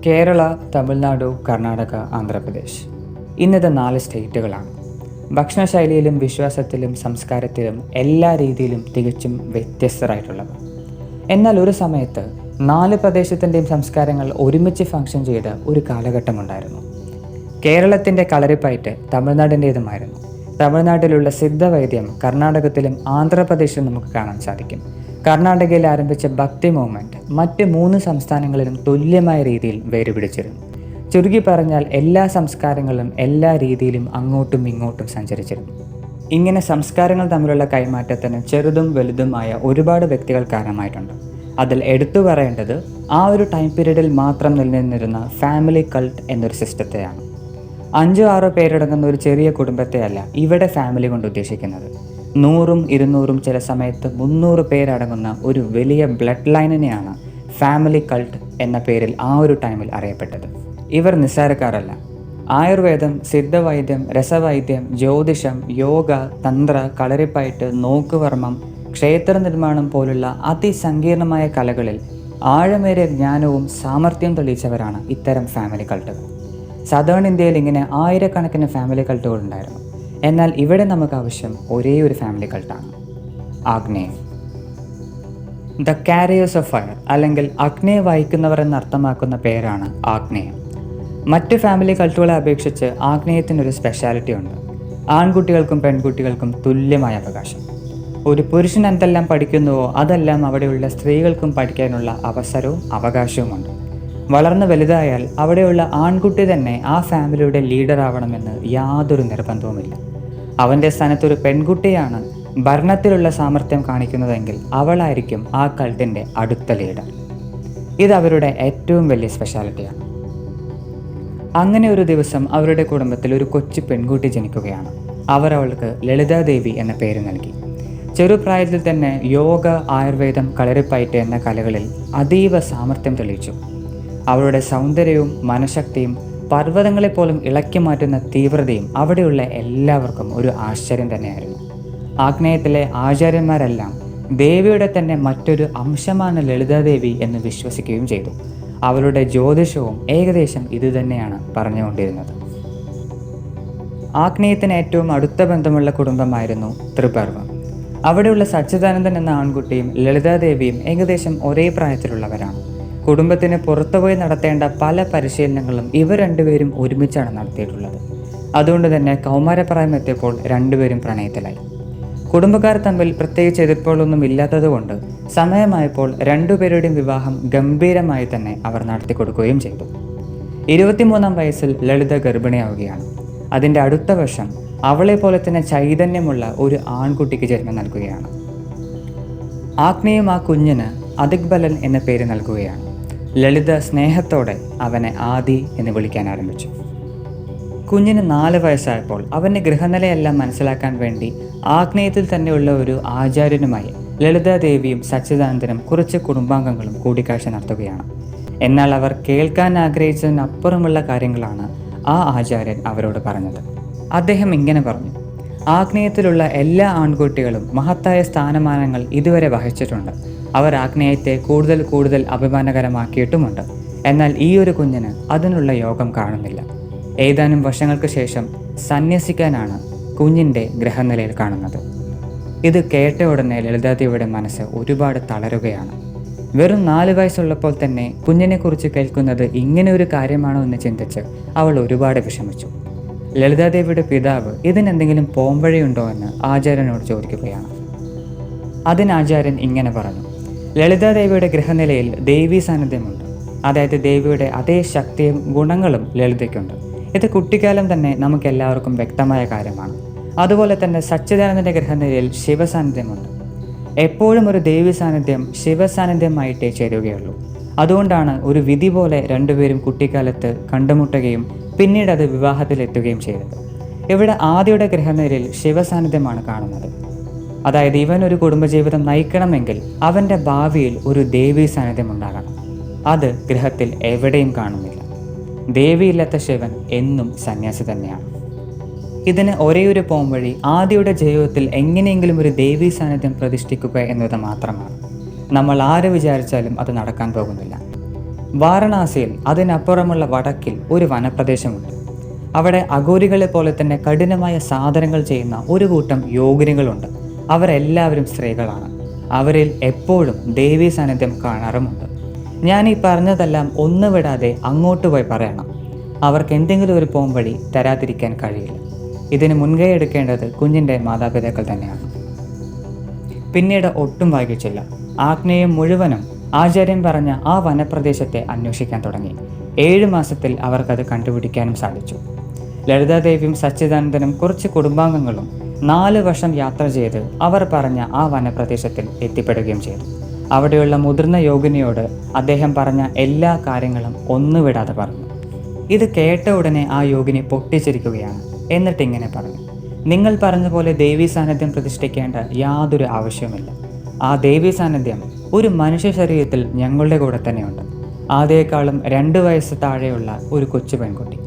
കേരള, തമിഴ്നാടു, കർണാടക, ആന്ധ്രാപ്രദേശ് ഇന്നത്തെ 4 സ്റ്റേറ്റുകളാണ്. ഭക്ഷണശൈലിയിലും വിശ്വാസത്തിലും സംസ്കാരത്തിലും എല്ലാ രീതിയിലും തികച്ചും വ്യത്യസ്തരായിട്ടുള്ളവ. എന്നാൽ ഒരു സമയത്ത് 4 പ്രദേശത്തിൻ്റെയും സംസ്കാരങ്ങൾ ഒരുമിച്ച് ഫങ്ഷൻ ചെയ്ത ഒരു കാലഘട്ടമുണ്ടായിരുന്നു. കേരളത്തിൻ്റെ കളരിപ്പയറ്റ് തമിഴ്നാടിൻ്റേതുമായിരുന്നു. തമിഴ്നാട്ടിലുള്ള സിദ്ധവൈദ്യം കർണാടകത്തിലും ആന്ധ്രാപ്രദേശിലും നമുക്ക് കാണാൻ സാധിക്കും. കർണാടകയിൽ ആരംഭിച്ച ഭക്തി മൂവ്മെൻറ്റ് മറ്റ് 3 സംസ്ഥാനങ്ങളിലും തുല്യമായ രീതിയിൽ വേരുപിടിച്ചിരുന്നു. ചുരുക്കി പറഞ്ഞാൽ എല്ലാ സംസ്കാരങ്ങളും എല്ലാ രീതിയിലും അങ്ങോട്ടും ഇങ്ങോട്ടും സഞ്ചരിച്ചിരുന്നു. ഇങ്ങനെ സംസ്കാരങ്ങൾ തമ്മിലുള്ള കൈമാറ്റത്തിന് ചെറുതും വലുതുമായ ഒരുപാട് വ്യക്തികൾ കാരണമായിട്ടുണ്ട്. അതിൽ എടുത്തു പറയേണ്ടത് ആ ഒരു ടൈം പീരീഡിൽ മാത്രം നിലനിന്നിരുന്ന ഫാമിലി കൾട്ട് എന്നൊരു സിസ്റ്റത്തെയാണ്. 5-6 പേരടങ്ങുന്ന ഒരു ചെറിയ കുടുംബത്തെയല്ല ഇവിടെ ഫാമിലി കൊണ്ട് ഉദ്ദേശിക്കുന്നത്. 100ഉം 200ഉം ചില സമയത്ത് 300 പേരടങ്ങുന്ന ഒരു വലിയ ബ്ലഡ് ലൈനിനെയാണ് ഫാമിലി കൾട്ട് എന്ന പേരിൽ ആ ഒരു ടൈമിൽ അറിയപ്പെട്ടത്. ഇവർ നിസ്സാരക്കാരല്ല. ആയുർവേദം, സിദ്ധവൈദ്യം, രസവൈദ്യം, ജ്യോതിഷം, യോഗ, തന്ത്ര, കളരിപ്പയറ്റ്, നോക്കുവർമ്മം, ക്ഷേത്ര നിർമ്മാണം പോലുള്ള അതിസങ്കീർണമായ കലകളിൽ ആഴമേറിയ ജ്ഞാനവും സാമർഥ്യം തെളിയിച്ചവരാണ് ഇത്തരം ഫാമിലി കൾട്ടുകൾ. സദേൺ ഇന്ത്യയിൽ ഇങ്ങനെ ആയിരക്കണക്കിന് ഫാമിലി കൾട്ടുകൾ ഉണ്ടായിരുന്നു. എന്നാൽ ഇവിടെ നമുക്ക് ആവശ്യം ഒരേ ഒരു ഫാമിലി കൾട്ടാണ്, ആഗ്നേയം. ദ കാരിയേഴ്സ് ഓഫ് ഫയർ അല്ലെങ്കിൽ അഗ്നയെ വഹിക്കുന്നവർ എന്നർത്ഥമാക്കുന്ന പേരാണ് ആഗ്നേയം. മറ്റ് ഫാമിലി കൾട്ടുകളെ അപേക്ഷിച്ച് ആഗ്നേയത്തിനൊരു സ്പെഷ്യാലിറ്റി ഉണ്ട്. ആൺകുട്ടികൾക്കും പെൺകുട്ടികൾക്കും തുല്യമായ അവകാശം. ഒരു പുരുഷൻ എന്തെല്ലാം പഠിക്കുന്നുവോ അതെല്ലാം അവിടെയുള്ള സ്ത്രീകൾക്കും പഠിക്കാനുള്ള അവസരവും അവകാശവുമുണ്ട്. വളർന്നു വലുതായാൽ അവിടെയുള്ള ആൺകുട്ടി തന്നെ ആ ഫാമിലിയുടെ ലീഡർ ആവണമെന്ന് യാതൊരു നിർബന്ധവുമില്ല. അവൻ്റെ സ്ഥാനത്തൊരു പെൺകുട്ടിയാണ് ഭരണത്തിലുള്ള സാമർഥ്യം കാണിക്കുന്നതെങ്കിൽ അവളായിരിക്കും ആ കൾട്ടിൻ്റെ അടുത്ത ലീഡർ. ഇത് അവരുടെ ഏറ്റവും വലിയ സ്പെഷ്യാലിറ്റിയാണ്. അങ്ങനെ ഒരു ദിവസം അവരുടെ കുടുംബത്തിൽ ഒരു കൊച്ചു പെൺകുട്ടി ജനിക്കുകയാണ്. അവർ അവൾക്ക് ലളിതാദേവി എന്ന പേര് നൽകി. ചെറുപ്രായത്തിൽ തന്നെ യോഗ, ആയുർവേദം, കളരിപ്പയറ്റ് എന്ന കലകളിൽ അതീവ സാമർഥ്യം തെളിയിച്ചു. അവളുടെ സൗന്ദര്യവും മനഃശക്തിയും പർവ്വതങ്ങളെപ്പോലും ഇളക്കി മാറ്റുന്ന തീവ്രതയും അവിടെയുള്ള എല്ലാവർക്കും ഒരു ആശ്ചര്യം തന്നെയായിരുന്നു. ആഗ്നേയത്തിലെ ആചാര്യന്മാരെല്ലാം ദേവിയുടെ തന്നെ മറ്റൊരു അംശമാണ് ലളിതാദേവി എന്ന് വിശ്വസിക്കുകയും ചെയ്തു. അവളുടെ ജ്യോതിഷവും ഏകദേശം ഇതുതന്നെയാണ് പറഞ്ഞുകൊണ്ടിരുന്നത്. ആഗ്നേയത്തിന് ഏറ്റവും അടുത്ത ബന്ധമുള്ള കുടുംബമായിരുന്നു ത്രിപർവം. അവിടെയുള്ള സച്ചിദാനന്ദൻ എന്ന ആൺകുട്ടിയും ലളിതാദേവിയും ഏകദേശം ഒരേ പ്രായത്തിലുള്ളവരാണ്. കുടുംബത്തിന് പുറത്തുപോയി നടത്തേണ്ട പല പരിശീലനങ്ങളും ഇവർ രണ്ടുപേരും ഒരുമിച്ചാണ് നടത്തിയിട്ടുള്ളത്. അതുകൊണ്ട് തന്നെ കൗമാരപ്രായം എത്തിയപ്പോൾ രണ്ടുപേരും പ്രണയത്തിലായി. കുടുംബക്കാർ തമ്മിൽ പ്രത്യേകിച്ച് എതിർപ്പുകളൊന്നും ഇല്ലാത്തതുകൊണ്ട് സമയമായപ്പോൾ രണ്ടുപേരുടെയും വിവാഹം ഗംഭീരമായി തന്നെ അവർ നടത്തിക്കൊടുക്കുകയും ചെയ്തു. 23-ാം വയസ്സിൽ ലളിത ഗർഭിണിയാവുകയാണ്. അതിൻ്റെ അടുത്ത വർഷം അവളെ പോലെ തന്നെ ചൈതന്യമുള്ള ഒരു ആൺകുട്ടിക്ക് ജന്മം നൽകുകയാണ്. ആഗ്നേയം ആ കുഞ്ഞിന് അതിഗ്ബലൻ എന്ന പേര് നൽകുകയാണ്. ലളിത സ്നേഹത്തോടെ അവനെ ആദി എന്ന് വിളിക്കാൻ ആരംഭിച്ചു. കുഞ്ഞിന് 4 വയസ്സായപ്പോൾ അവൻ്റെ ഗൃഹനിലയെല്ലാം മനസ്സിലാക്കാൻ വേണ്ടി ആഗ്നേയത്തിൽ തന്നെയുള്ള ഒരു ആചാര്യനുമായി ലളിതാദേവിയും സച്ചിദാനന്ദനും കുറച്ച് കുടുംബാംഗങ്ങളും കൂടിക്കാഴ്ച നടത്തുകയാണ്. എന്നാൽ അവർ കേൾക്കാൻ ആഗ്രഹിച്ചതിനപ്പുറമുള്ള കാര്യങ്ങളാണ് ആ ആചാര്യൻ അവരോട് പറഞ്ഞത്. അദ്ദേഹം ഇങ്ങനെ പറഞ്ഞു: ആഗ്നേയത്തിലുള്ള എല്ലാ ആൺകുട്ടികളും മഹത്തായ സ്ഥാനമാനങ്ങൾ ഇതുവരെ വഹിച്ചിട്ടുണ്ട്. അവർ ആഗ്നേയത്തെ കൂടുതൽ അഭിമാനകരമാക്കിയിട്ടുമുണ്ട്. എന്നാൽ ഈ ഒരു കുഞ്ഞിന് അതിനുള്ള യോഗം കാണുന്നില്ല. ഏതാനും വർഷങ്ങൾക്ക് ശേഷം സന്യസിക്കാനാണ് കുഞ്ഞിൻ്റെ ഗ്രഹനിലയിൽ കാണുന്നത്. ഇത് കേട്ട ഉടനെ ലളിതാദേവിയുടെ മനസ്സ് ഒരുപാട് തളരുകയാണ്. വെറും 4 വയസ്സുള്ളപ്പോൾ തന്നെ കുഞ്ഞിനെക്കുറിച്ച് കേൾക്കുന്നത് ഇങ്ങനെ ഒരു കാര്യമാണോ എന്ന് ചിന്തിച്ച് അവൾ ഒരുപാട് വിഷമിച്ചു. ലളിതാദേവിയുടെ പിതാവ് ഇതിനെന്തെങ്കിലും പോംവഴിയുണ്ടോ എന്ന് ആചാര്യനോട് ചോദിക്കുകയാണ്. അതിനാചാര്യൻ ഇങ്ങനെ പറഞ്ഞു: ലളിതാദേവിയുടെ ഗൃഹനിലയിൽ ദേവീ സാന്നിധ്യമുണ്ട്. അതായത് ദേവിയുടെ അതേ ശക്തിയും ഗുണങ്ങളും ലളിതയ്ക്കുണ്ട്. ഇത് കുട്ടിക്കാലം തന്നെ നമുക്ക് എല്ലാവർക്കും വ്യക്തമായ കാര്യമാണ്. അതുപോലെ തന്നെ സച്ചിദാനന്ദൻ്റെ ഗൃഹനിലയിൽ ശിവസാന്നിധ്യമുണ്ട്. എപ്പോഴും ഒരു ദേവി സാന്നിധ്യം ശിവസാന്നിധ്യമായിട്ടേ ചേരുകയുള്ളൂ. അതുകൊണ്ടാണ് ഒരു വിധി പോലെ രണ്ടുപേരും കുട്ടിക്കാലത്ത് കണ്ടുമുട്ടുകയും പിന്നീട് അത് വിവാഹത്തിലെത്തുകയും ചെയ്തത്. ഇവിടെ ആദിയുടെ ഗൃഹനിലയിൽ ശിവസാന്നിധ്യമാണ് കാണുന്നത്. അതായത് ഇവൻ ഒരു കുടുംബജീവിതം നയിക്കണമെങ്കിൽ അവൻ്റെ ഭാവിയിൽ ഒരു ദേവീ സാന്നിധ്യം ഉണ്ടാകണം. അത് ഗൃഹത്തിൽ എവിടെയും കാണുന്നില്ല. ദേവിയില്ലാത്ത ശിവൻ എന്നും സന്യാസി തന്നെയാണ്. ഇതിന് ഒരേയൊരു പോംവഴി ആദിയുടെ ജീവിതത്തിൽ എങ്ങനെയെങ്കിലും ഒരു ദേവീ സാന്നിധ്യം പ്രതിഷ്ഠിക്കുക എന്നത് മാത്രമാണ്. നമ്മൾ ആര് വിചാരിച്ചാലും അത് നടക്കാൻ പോകുന്നില്ല. വാരണാസിയിൽ അതിനപ്പുറമുള്ള വടക്കിൽ ഒരു വനപ്രദേശമുണ്ട്. അവിടെ അഘോരികളെ പോലെ തന്നെ കഠിനമായ സാധനങ്ങൾ ചെയ്യുന്ന ഒരു കൂട്ടം യോഗിനികളുണ്ട്. അവരെല്ലാവരും സ്ത്രീകളാണ്. അവരിൽ എപ്പോഴും ദേവീ സാന്നിധ്യം കാണാറുമുണ്ട്. ഞാൻ ഈ പറഞ്ഞതെല്ലാം ഒന്ന് വിടാതെ അങ്ങോട്ട് പോയി പറയണം. അവർക്ക് എന്തെങ്കിലും ഒരു പോംവഴി തരാതിരിക്കാൻ കഴിയില്ല. ഇതിന് മുൻകൈ എടുക്കേണ്ടത് കുഞ്ഞിൻ്റെ മാതാപിതാക്കൾ തന്നെയാണ്. പിന്നീട് ഒട്ടും വൈകിച്ചില്ല. ആഗ്നേയം മുഴുവനും ആചാര്യൻ പറഞ്ഞ ആ വനപ്രദേശത്തെ അന്വേഷിക്കാൻ തുടങ്ങി. 7 മാസത്തിൽ അവർക്കത് കണ്ടുപിടിക്കാനും സാധിച്ചു. ലളിതാദേവിയും സച്ചിദാനന്ദനും കുറച്ച് കുടുംബാംഗങ്ങളും 4 വർഷം യാത്ര ചെയ്ത് അവർ പറഞ്ഞ ആ വനപ്രദേശത്തിൽ എത്തിപ്പെടുകയും ചെയ്തു. അവിടെയുള്ള മുതിർന്ന യോഗിനിയോട് അദ്ദേഹം പറഞ്ഞ എല്ലാ കാര്യങ്ങളും ഒന്നുവിടാതെ പറഞ്ഞു. ഇത് കേട്ട ഉടനെ ആ യോഗിനി പൊട്ടിച്ചിരിക്കുകയാണ്. എന്നിട്ട് ഇങ്ങനെ പറഞ്ഞു: നിങ്ങൾ പറഞ്ഞ പോലെ ദേവീ സാന്നിധ്യം പ്രതിഷ്ഠിക്കേണ്ട യാതൊരു ആവശ്യവുമില്ല. ആ ദേവീ സാന്നിധ്യം ഒരു മനുഷ്യ ശരീരത്തിൽ ഞങ്ങളുടെ കൂടെ തന്നെയുണ്ട്. ആദ്യേക്കാളും 2 വയസ്സ് താഴെയുള്ള ഒരു കൊച്ചു പെൺകുട്ടി,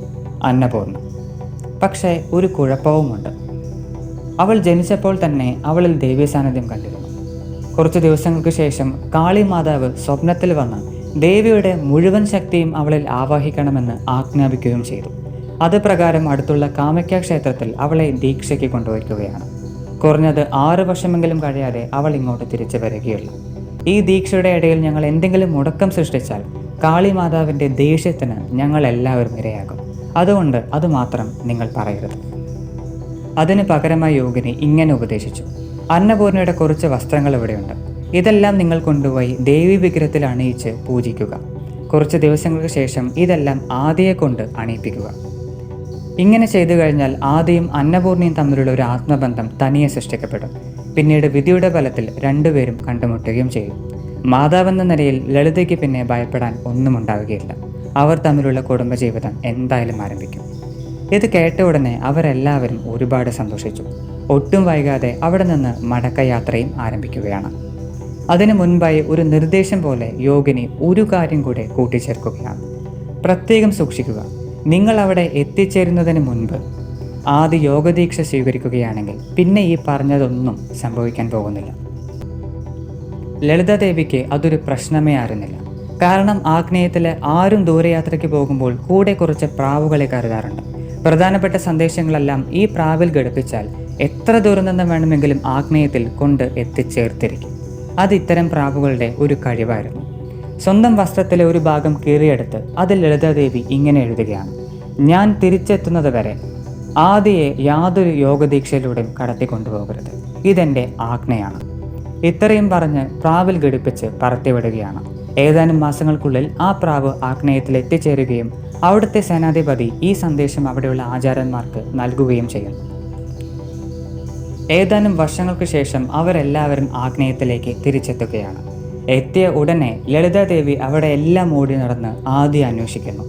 അന്നപൂർണ്ണ. പക്ഷേ ഒരു കുഴപ്പവുമുണ്ട്. അവൾ ജനിച്ചപ്പോൾ തന്നെ അവളിൽ ദേവീ സാന്നിധ്യം കണ്ടിരുന്നു. കുറച്ച് ദിവസങ്ങൾക്ക് ശേഷം കാളി മാതാവ് സ്വപ്നത്തിൽ വന്ന് ദേവിയുടെ മുഴുവൻ ശക്തിയും അവളിൽ ആവാഹിക്കണമെന്ന് ആജ്ഞാപിക്കുകയും ചെയ്തു. അത് പ്രകാരം അടുത്തുള്ള കാമക്യ ക്ഷേത്രത്തിൽ അവളെ ദീക്ഷയ്ക്ക് കൊണ്ടുവയ്ക്കുകയാണ്. കുറഞ്ഞത് 6 വർഷമെങ്കിലും കഴിയാതെ അവൾ ഇങ്ങോട്ട് തിരിച്ചു വരികയുള്ളൂ. ഈ ദീക്ഷയുടെ ഇടയിൽ ഞങ്ങൾ എന്തെങ്കിലും മുടക്കം സൃഷ്ടിച്ചാൽ കാളി മാതാവിൻ്റെ ദേഷ്യത്തിന് ഞങ്ങൾ എല്ലാവരും ഇരയാകും. അതുകൊണ്ട് അതുമാത്രം നിങ്ങൾ പറയരുത്. അതിന് പകരമായി യോഗിനി ഇങ്ങനെ ഉപദേശിച്ചു: അന്നപൂർണയുടെ കുറച്ച് വസ്ത്രങ്ങൾ ഇവിടെയുണ്ട്. ഇതെല്ലാം നിങ്ങൾ കൊണ്ടുപോയി ദേവി വിഗ്രഹത്തിൽ അണിയിച്ച് പൂജിക്കുക. കുറച്ച് ദിവസങ്ങൾക്ക് ശേഷം ഇതെല്ലാം ആദിയെ കൊണ്ട് അണിയിപ്പിക്കുക. ഇങ്ങനെ ചെയ്തു കഴിഞ്ഞാൽ ആദിയും അന്നപൂർണയും തമ്മിലുള്ള ഒരു ആത്മബന്ധം തനിയെ സൃഷ്ടിക്കപ്പെടും. പിന്നീട് വിധിയുടെ ബലത്തിൽ 2 പേരും കണ്ടുമുട്ടുകയും ചെയ്യും. മാതാവെന്ന നിലയിൽ ലളിതയ്ക്ക് പിന്നെ ഭയപ്പെടാൻ ഒന്നും ഉണ്ടാവുകയില്ല. അവർ തമ്മിലുള്ള കുടുംബജീവിതം എന്തായാലും ആരംഭിക്കും. ഇത് കേട്ട ഉടനെ അവരെല്ലാവരും ഒരുപാട് സന്തോഷിച്ചു. ഒട്ടും വൈകാതെ അവിടെ നിന്ന് മടക്കയാത്രയും ആരംഭിക്കുകയാണ്. അതിനു മുൻപായി ഒരു നിർദ്ദേശം പോലെ യോഗിനി ഒരു കാര്യം കൂടെ കൂട്ടിച്ചേർക്കുകയാണ്. പ്രത്യേകം സൂക്ഷിക്കുക. നിങ്ങൾ അവിടെ എത്തിച്ചേരുന്നതിന് മുൻപ് ആദ്യ യോഗദീക്ഷ സ്വീകരിക്കുകയാണെങ്കിൽ പിന്നെ ഈ പറഞ്ഞതൊന്നും സംഭവിക്കാൻ പോകുന്നില്ല. ലളിതാദേവിക്ക് അതൊരു പ്രശ്നമേ ആയിരുന്നില്ല. കാരണം ആഗ്നേയത്തിലെ ആരും ദൂരയാത്രയ്ക്ക് പോകുമ്പോൾ കൂടെ കുറച്ച് പ്രാവുകളെ കരുതാറുണ്ട്. പ്രധാനപ്പെട്ട സന്ദേശങ്ങളെല്ലാം ഈ പ്രാവിൽ ഘടിപ്പിച്ചാൽ എത്ര ദൂരം നിന്ന് വേണമെങ്കിലും ആഗ്നേയത്തിൽ കൊണ്ട് എത്തിച്ചേർത്തിരിക്കും. അത് ഇത്തരം പ്രാവുകളുടെ ഒരു കഴിവായിരുന്നു. സ്വന്തം വസ്ത്രത്തിലെ ഒരു ഭാഗം കീറിയെടുത്ത് അതിൽ ലളിതാദേവി ഇങ്ങനെ എഴുതുകയാണ്: ഞാൻ തിരിച്ചെത്തുന്നത് വരെ ആദിയെ യാതൊരു യോഗദീക്ഷയിലൂടെയും കടത്തിക്കൊണ്ടുപോകരുത്. ഇതെൻ്റെ ആജ്ഞയാണ്. ഇത്രയും പറഞ്ഞ് പ്രാവിൽ ഘടിപ്പിച്ച് പറത്തിവിടുകയാണ്. ഏതാനും മാസങ്ങൾക്കുള്ളിൽ ആ പ്രാവ് ആഗ്നേയത്തിൽ എത്തിച്ചേരുകയും അവിടുത്തെ സേനാധിപതി ഈ സന്ദേശം അവിടെയുള്ള ആചാര്യന്മാർക്ക് നൽകുകയും ചെയ്യുന്നു. ഏതാനും വർഷങ്ങൾക്ക് ശേഷം അവരെല്ലാവരും ആഗ്നേയത്തിലേക്ക് തിരിച്ചെത്തുകയാണ്. എത്തിയ ഉടനെ ലളിതാദേവി അവിടെ എല്ലാം ഓടി നടന്ന് ആദിയെ അന്വേഷിക്കുന്നു.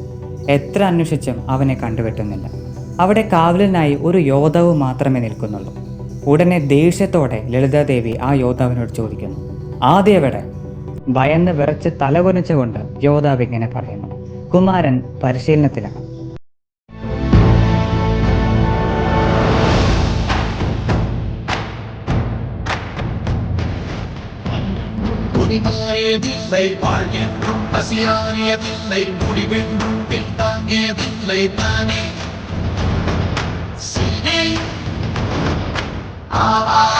എത്ര അന്വേഷിച്ചും അവനെ കണ്ടുപറ്റുന്നില്ല. അവിടെ കാവലിനായി ഒരു യോദ്ധാവ് മാത്രമേ നിൽക്കുന്നുള്ളൂ. ഉടനെ ദേഷ്യത്തോടെ ലളിതാദേവി ആ യോദ്ധാവിനോട് ചോദിക്കുന്നു: ആദി എവിടെ? ഭയന്ന് വിറച്ച് തലകുനിച്ചുകൊണ്ട് യോദ്ധാവ് ഇങ്ങനെ പറയുന്നു: കുമാരൻ പരിശീലനത്തിലാണ്. Ah